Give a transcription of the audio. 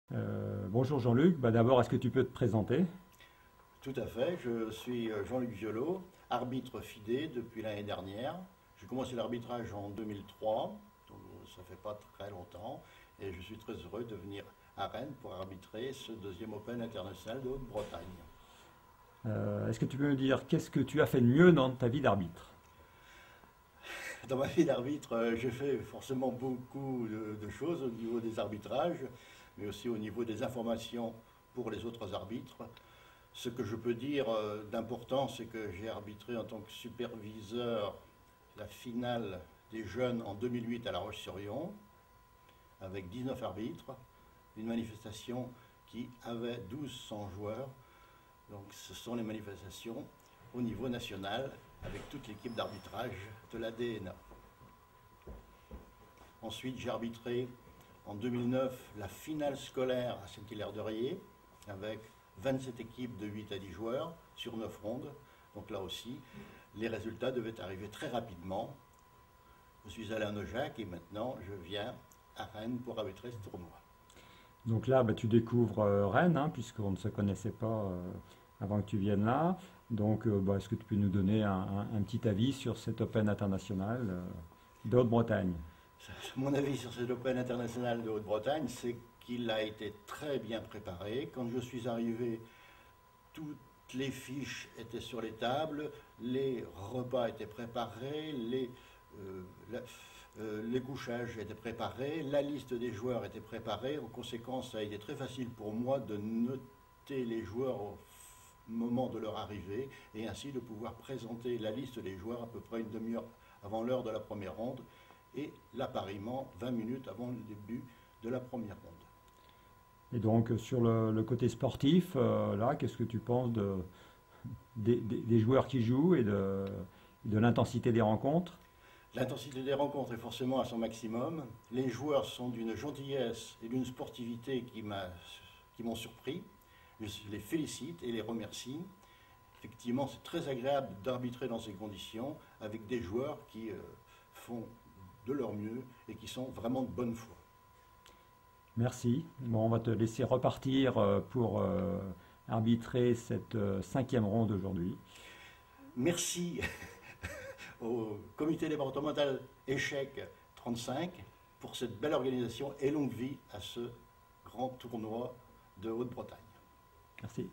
Bonjour Jean-Luc, d'abord est-ce que tu peux te présenter? Tout à fait, je suis Jean-Luc Violot, arbitre FIDE depuis l'année dernière. J'ai commencé l'arbitrage en 2003, donc ça fait pas très longtemps, et je suis très heureux de venir à Rennes pour arbitrer ce deuxième Open international de Haute-Bretagne. Est-ce que tu peux me dire qu'est-ce que tu as fait de mieux dans ta vie d'arbitre? Dans ma vie d'arbitre, j'ai fait forcément beaucoup de choses au niveau des arbitrages, mais aussi au niveau des informations pour les autres arbitres. Ce que je peux dire d'important, c'est que j'ai arbitré en tant que superviseur la finale des jeunes en 2008 à La Roche-sur-Yon, avec 19 arbitres, une manifestation qui avait 1200 joueurs. Donc ce sont les manifestations au niveau national, avec toute l'équipe d'arbitrage de la DNA. Ensuite, j'ai arbitré en 2009 la finale scolaire à Saint-Hilaire-de-Riez, avec 27 équipes de 8 à 10 joueurs sur 9 rondes. Donc là aussi, les résultats devaient arriver très rapidement. Je suis allé à Naujac et maintenant je viens à Rennes pour arbitrer ce tournoi. Donc là, tu découvres Rennes, hein, puisqu'on ne se connaissait pas avant que tu viennes là. Donc, est-ce que tu peux nous donner un petit avis sur cet Open international de Haute-Bretagne? Mon avis sur cet Open international de Haute-Bretagne, c'est qu'il a été très bien préparé. Quand je suis arrivé, toutes les fiches étaient sur les tables, les repas étaient préparés, les couchages étaient préparés, la liste des joueurs était préparée. En conséquence, ça a été très facile pour moi de noter les joueurs au moment de leur arrivée et ainsi de pouvoir présenter la liste des joueurs à peu près une demi-heure avant l'heure de la première ronde et l'appariement 20 minutes avant le début de la première ronde. Et donc, sur le côté sportif, là, qu'est-ce que tu penses des joueurs qui jouent et de l'intensité des rencontres? L'intensité des rencontres est forcément à son maximum. Les joueurs sont d'une gentillesse et d'une sportivité qui m'ont surpris. Je les félicite et les remercie. Effectivement, c'est très agréable d'arbitrer dans ces conditions avec des joueurs qui font de leur mieux et qui sont vraiment de bonne foi. Merci. Bon, on va te laisser repartir pour arbitrer cette cinquième ronde aujourd'hui. Merci au comité départemental Échec 35 pour cette belle organisation et longue vie à ce grand tournoi de Haute-Bretagne. Merci.